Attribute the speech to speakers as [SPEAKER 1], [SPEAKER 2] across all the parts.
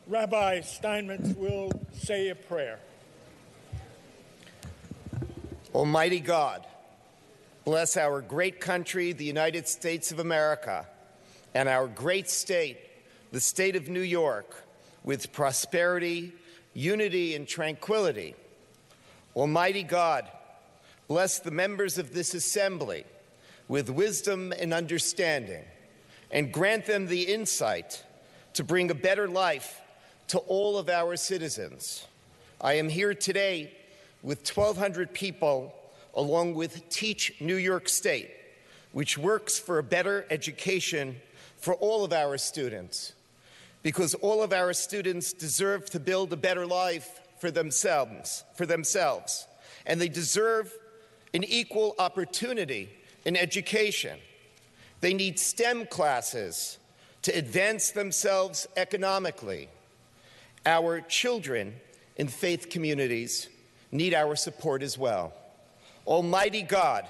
[SPEAKER 1] Rabbi Steinmetz will say a prayer.
[SPEAKER 2] Almighty God, bless our great country, the United States of America, and our great state, the state of New York, with prosperity, unity, and tranquility. Almighty God, bless the members of this assembly with wisdom and understanding, and grant them the insight to bring a better life to all of our citizens. I am here today with 1,200 people, along with Teach New York State, which works for a better education for all of our students, because all of our students deserve to build a better life for themselves, and they deserve an equal opportunity in education. They need STEM classes to advance themselves economically. Our children in faith communities need our support as well. Almighty God,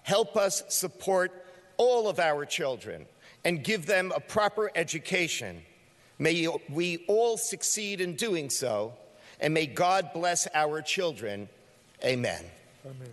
[SPEAKER 2] help us support all of our children and give them a proper education. May we all succeed in doing so, and may God bless our children. Amen.
[SPEAKER 1] Amen.